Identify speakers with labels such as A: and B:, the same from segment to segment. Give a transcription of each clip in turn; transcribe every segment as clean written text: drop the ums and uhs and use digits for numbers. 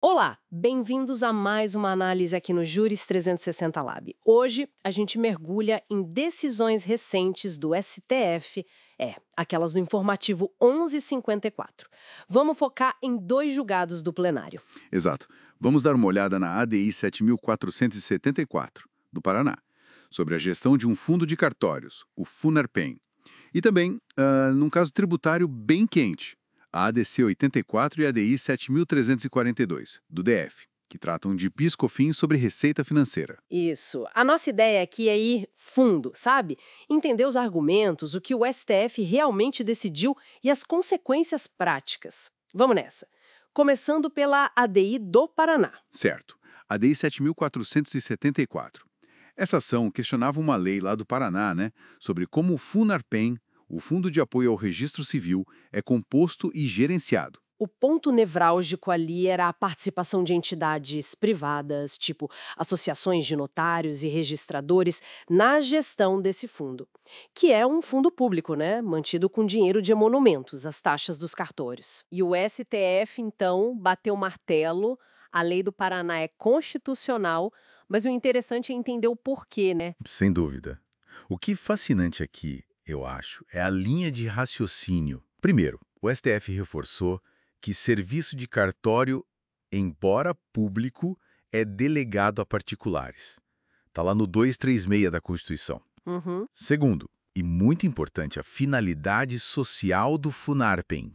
A: Olá, bem-vindos a mais uma análise aqui no Juris 360 Lab. Hoje a gente mergulha em decisões recentes do STF, aquelas do informativo 1154. Vamos focar em dois julgados do plenário.
B: Exato. Vamos dar uma olhada na ADI 7474, do Paraná, sobre a gestão de um fundo de cartórios, o Funarpen. E também, num caso tributário bem quente, a ADC 84 e a ADI 7342, do DF, que tratam de PIS/COFINS sobre receita financeira.
A: Isso. A nossa ideia aqui é ir fundo, sabe? Entender os argumentos, o que o STF realmente decidiu e as consequências práticas. Vamos nessa. Começando pela ADI do Paraná.
B: Certo. ADI 7474. Essa ação questionava uma lei lá do Paraná, né, sobre como o Funarpen, o Fundo de Apoio ao Registro Civil, é composto e gerenciado.
A: O ponto nevrálgico ali era a participação de entidades privadas, tipo associações de notários e registradores, na gestão desse fundo, que é um fundo público, né? Mantido com dinheiro de emolumentos, as taxas dos cartórios. E o STF, então, bateu o martelo. A lei do Paraná é constitucional, mas o interessante é entender o porquê, né?
C: Sem dúvida. O que é fascinante aqui, eu acho, é a linha de raciocínio. Primeiro, o STF reforçou que serviço de cartório, embora público, é delegado a particulares. Está lá no 236 da Constituição.
A: Uhum.
C: Segundo, e muito importante, a finalidade social do Funarpen.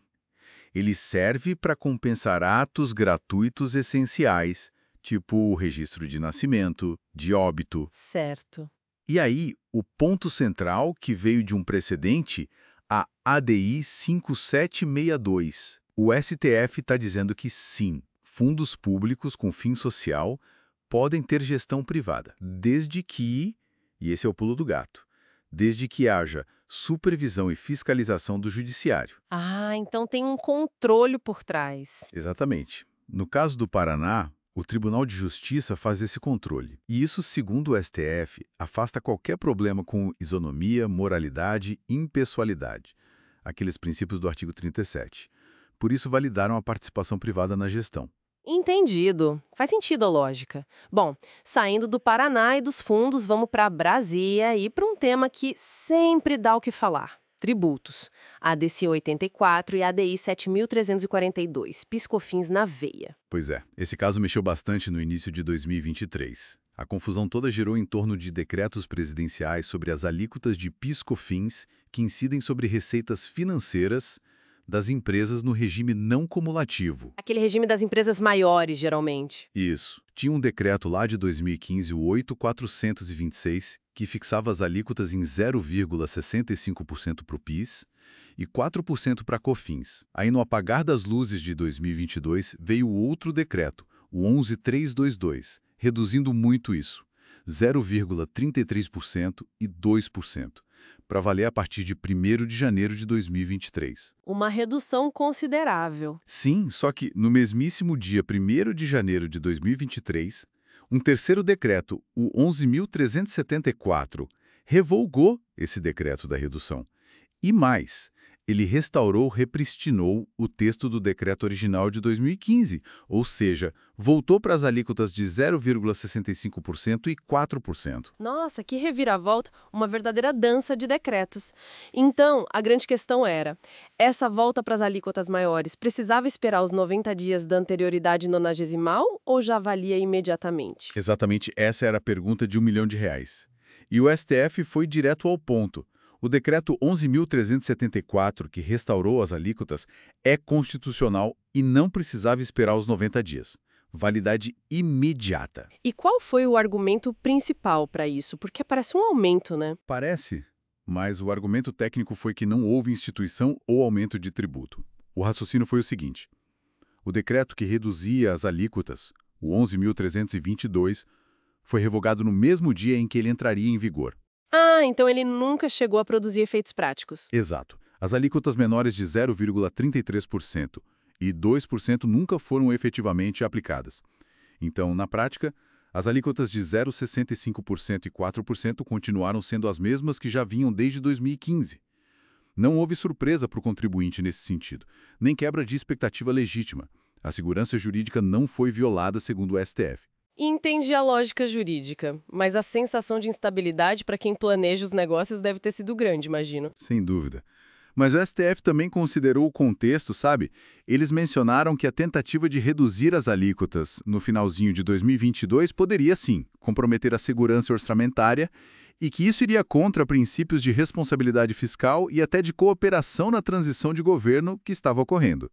C: Ele serve para compensar atos gratuitos essenciais, tipo o registro de nascimento, de óbito.
A: Certo.
C: E aí, o ponto central que veio de um precedente, a ADI 5762. O STF está dizendo que sim, fundos públicos com fim social podem ter gestão privada, desde que, e esse é o pulo do gato, desde que haja supervisão e fiscalização do judiciário.
A: Ah, então tem um controle por trás.
C: Exatamente. No caso do Paraná, o Tribunal de Justiça faz esse controle. E isso, segundo o STF, afasta qualquer problema com isonomia, moralidade e impessoalidade, aqueles princípios do artigo 37. Por isso, validaram a participação privada na gestão.
A: Entendido. Faz sentido a lógica. Bom, saindo do Paraná e dos fundos, vamos para Brasília e para um tema que sempre dá o que falar. Tributos. ADC 84 e ADI 7342, PIS/COFINS na veia.
C: Pois é, esse caso mexeu bastante no início de 2023. A confusão toda girou em torno de decretos presidenciais sobre as alíquotas de PIS/COFINS que incidem sobre receitas financeiras das empresas no regime não cumulativo.
A: Aquele regime das empresas maiores, geralmente.
C: Isso. Tinha um decreto lá de 2015, o 8426, que fixava as alíquotas em 0,65% para o PIS e 4% para COFINS. Aí, no apagar das luzes de 2022, veio outro decreto, o 11322, reduzindo muito isso, 0,33% e 2%, para valer a partir de 1º de janeiro de 2023.
A: Uma redução considerável.
C: Sim, só que no mesmíssimo dia 1º de janeiro de 2023, um terceiro decreto, o 11.374, revogou esse decreto da redução. E mais, ele repristinou o texto do decreto original de 2015, ou seja, voltou para as alíquotas de 0,65% e 4%.
A: Nossa, que reviravolta, uma verdadeira dança de decretos. Então, a grande questão era, essa volta para as alíquotas maiores precisava esperar os 90 dias da anterioridade nonagesimal ou já valia imediatamente?
C: Exatamente essa era a pergunta de R$ 1 milhão. E o STF foi direto ao ponto. O decreto 11.374, que restaurou as alíquotas, é constitucional e não precisava esperar os 90 dias. Validade imediata.
A: E qual foi o argumento principal para isso? Porque parece um aumento, né?
C: Parece, mas o argumento técnico foi que não houve instituição ou aumento de tributo. O raciocínio foi o seguinte: o decreto que reduzia as alíquotas, o 11.322, foi revogado no mesmo dia em que ele entraria em vigor.
A: Ah, então ele nunca chegou a produzir efeitos práticos.
C: Exato. As alíquotas menores de 0,33% e 2% nunca foram efetivamente aplicadas. Então, na prática, as alíquotas de 0,65% e 4% continuaram sendo as mesmas que já vinham desde 2015. Não houve surpresa para o contribuinte nesse sentido, nem quebra de expectativa legítima. A segurança jurídica não foi violada, segundo o STF.
A: Entendi a lógica jurídica, mas a sensação de instabilidade para quem planeja os negócios deve ter sido grande, imagino.
C: Sem dúvida. Mas o STF também considerou o contexto, sabe? Eles mencionaram que a tentativa de reduzir as alíquotas no finalzinho de 2022 poderia, sim, comprometer a segurança orçamentária e que isso iria contra princípios de responsabilidade fiscal e até de cooperação na transição de governo que estava ocorrendo.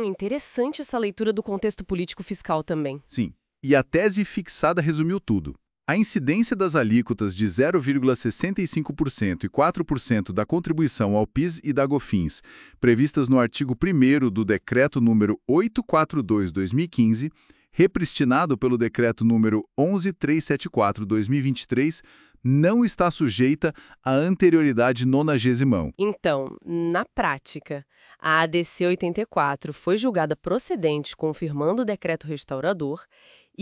A: Interessante essa leitura do contexto político fiscal também.
C: Sim. E a tese fixada resumiu tudo. A incidência das alíquotas de 0,65% e 4% da contribuição ao PIS e da GOFINS, previstas no artigo 1º do Decreto número 842/2015, repristinado pelo Decreto número 11.374/2023, não está sujeita à anterioridade nonagésimão.
A: Então, na prática, a ADC 84 foi julgada procedente, confirmando o decreto restaurador,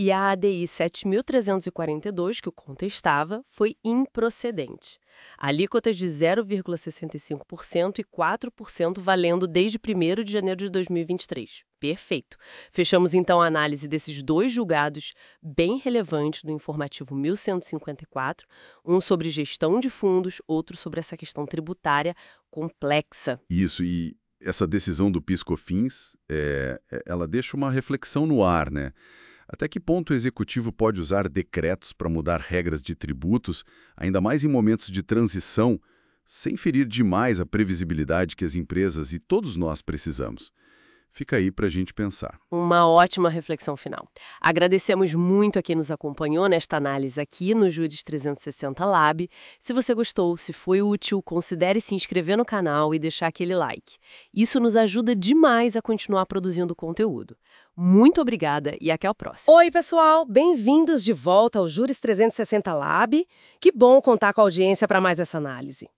A: e a ADI 7.342, que o contestava, foi improcedente. Alíquotas de 0,65% e 4% valendo desde 1º de janeiro de 2023. Perfeito. Fechamos então a análise desses dois julgados bem relevantes do informativo 1154, um sobre gestão de fundos, outro sobre essa questão tributária complexa.
C: Isso, e essa decisão do PIS/COFINS, ela deixa uma reflexão no ar, né? Até que ponto o executivo pode usar decretos para mudar regras de tributos, ainda mais em momentos de transição, sem ferir demais a previsibilidade que as empresas e todos nós precisamos? Fica aí para a gente pensar.
A: Uma ótima reflexão final. Agradecemos muito a quem nos acompanhou nesta análise aqui no Juris 360 Lab. Se você gostou, se foi útil, considere se inscrever no canal e deixar aquele like. Isso nos ajuda demais a continuar produzindo conteúdo. Muito obrigada e até o próximo. Oi, pessoal! Bem-vindos de volta ao Juris 360 Lab. Que bom contar com a audiência para mais essa análise.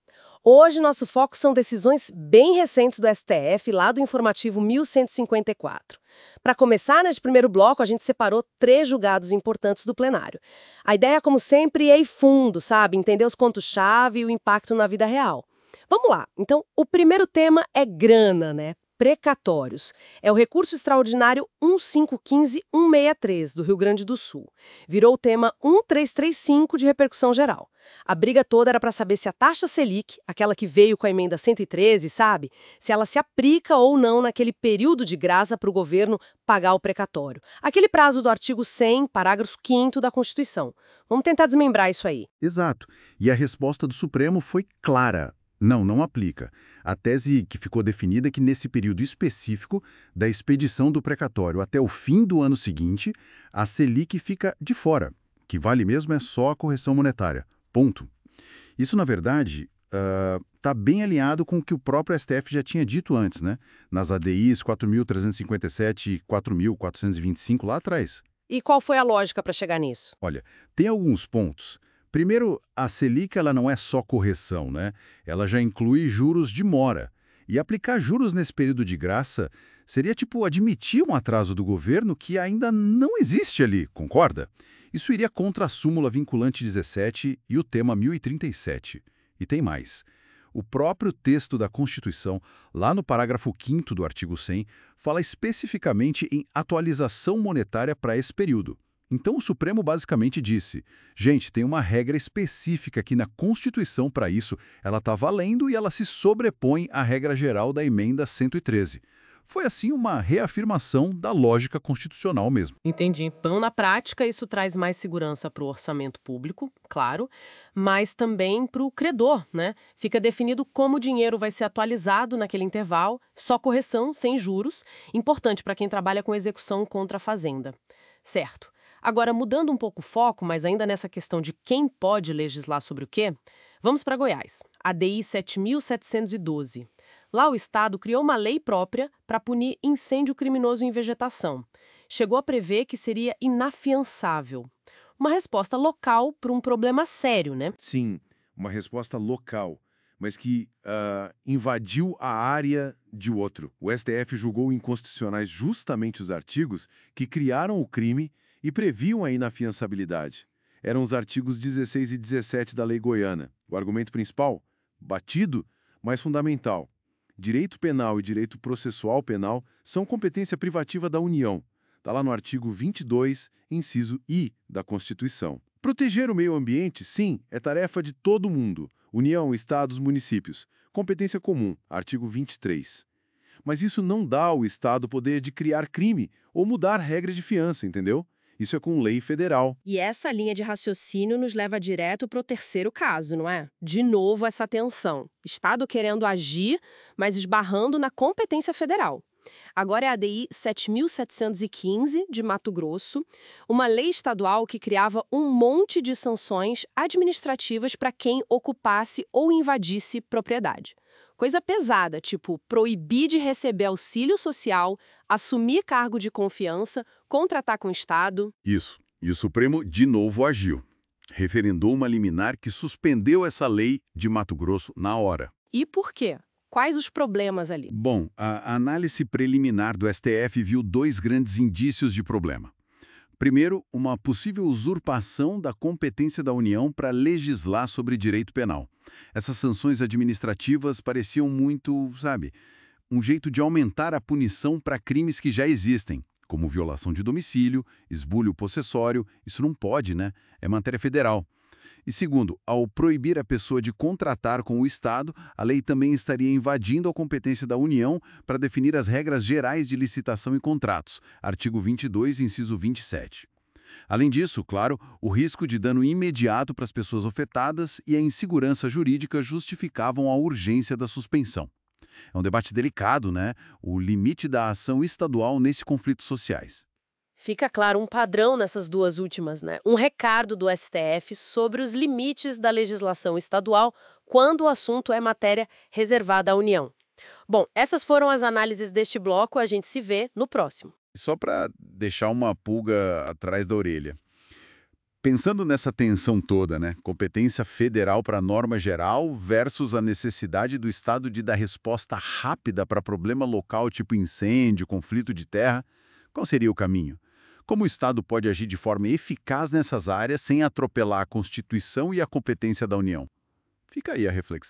A: Hoje, nosso foco são decisões bem recentes do STF, lá do informativo 1154. Para começar, neste primeiro bloco, a gente separou 3 julgados importantes do plenário. A ideia, como sempre, é ir fundo, sabe? Entender os pontos-chave e o impacto na vida real. Vamos lá. Então, o primeiro tema é grana, né? Precatórios. É o recurso extraordinário 1515163, do Rio Grande do Sul. Virou o tema 1335 de repercussão geral. A briga toda era para saber se a taxa Selic, aquela que veio com a emenda 113, sabe? Se ela se aplica ou não naquele período de graça para o governo pagar o precatório. Aquele prazo do artigo 100, parágrafo 5º da Constituição. Vamos tentar desmembrar isso aí.
C: Exato. E a resposta do Supremo foi clara. Não aplica. A tese que ficou definida é que nesse período específico da expedição do precatório até o fim do ano seguinte, a Selic fica de fora. O que vale mesmo é só a correção monetária. Ponto. Isso, na verdade, está bem alinhado com o que o próprio STF já tinha dito antes, né? Nas ADIs 4.357 e 4.425 lá atrás.
A: E qual foi a lógica para chegar nisso?
C: Olha, tem alguns pontos. Primeiro, a Selic ela não é só correção, né? Ela já inclui juros de mora. E aplicar juros nesse período de graça seria tipo admitir um atraso do governo que ainda não existe ali, concorda? Isso iria contra a súmula vinculante 17 e o tema 1037. E tem mais. O próprio texto da Constituição, lá no parágrafo 5º do artigo 100, fala especificamente em atualização monetária para esse período. Então o Supremo basicamente disse, gente, tem uma regra específica aqui na Constituição para isso, ela está valendo e ela se sobrepõe à regra geral da emenda 113. Foi assim uma reafirmação da lógica constitucional mesmo.
A: Entendi. Então, na prática, isso traz mais segurança para o orçamento público, claro, mas também para o credor, né? Fica definido como o dinheiro vai ser atualizado naquele intervalo, só correção, sem juros, importante para quem trabalha com execução contra a Fazenda. Certo. Agora, mudando um pouco o foco, mas ainda nessa questão de quem pode legislar sobre o quê, vamos para Goiás. ADI 7.712. Lá o Estado criou uma lei própria para punir incêndio criminoso em vegetação. Chegou a prever que seria inafiançável. Uma resposta local para um problema sério, né?
D: Sim, uma resposta local, mas que invadiu a área de outro. O STF julgou inconstitucionais justamente os artigos que criaram o crime e previam a inafiançabilidade. Eram os artigos 16 e 17 da Lei Goiana. O argumento principal? Batido, mas fundamental. direito penal e direito processual penal são competência privativa da União. Está lá no artigo 22, inciso I da Constituição. Proteger o meio ambiente, sim, é tarefa de todo mundo. União, Estados, municípios. Competência comum, artigo 23. Mas isso não dá ao Estado o poder de criar crime ou mudar regra de fiança, entendeu? Isso é com lei federal.
A: E essa linha de raciocínio nos leva direto para o terceiro caso, não é? De novo essa tensão. Estado querendo agir, mas esbarrando na competência federal. Agora é a ADI 7.715, de Mato Grosso, uma lei estadual que criava um monte de sanções administrativas para quem ocupasse ou invadisse propriedade. Coisa pesada, tipo proibir de receber auxílio social, assumir cargo de confiança, contratar com o Estado.
C: Isso. E o Supremo de novo agiu. Referendou uma liminar que suspendeu essa lei de Mato Grosso na hora.
A: E por quê? Quais os problemas ali?
C: Bom, a análise preliminar do STF viu dois grandes indícios de problema. Primeiro, uma possível usurpação da competência da União para legislar sobre direito penal. Essas sanções administrativas pareciam muito, um jeito de aumentar a punição para crimes que já existem, como violação de domicílio, esbulho possessório. Isso não pode, né? É matéria federal. E segundo, ao proibir a pessoa de contratar com o Estado, a lei também estaria invadindo a competência da União para definir as regras gerais de licitação e contratos, artigo 22, inciso 27. Além disso, claro, o risco de dano imediato para as pessoas afetadas e a insegurança jurídica justificavam a urgência da suspensão. É um debate delicado, né? O limite da ação estadual nesses conflitos sociais.
A: Fica claro um padrão nessas duas últimas, né? Um recado do STF sobre os limites da legislação estadual quando o assunto é matéria reservada à União. Bom, essas foram as análises deste bloco, a gente se vê no próximo.
C: Só para deixar uma pulga atrás da orelha. Pensando nessa tensão toda, né? Competência federal para norma geral versus a necessidade do Estado de dar resposta rápida para problema local tipo incêndio, conflito de terra, qual seria o caminho? Como o Estado pode agir de forma eficaz nessas áreas sem atropelar a Constituição e a competência da União? Fica aí a reflexão.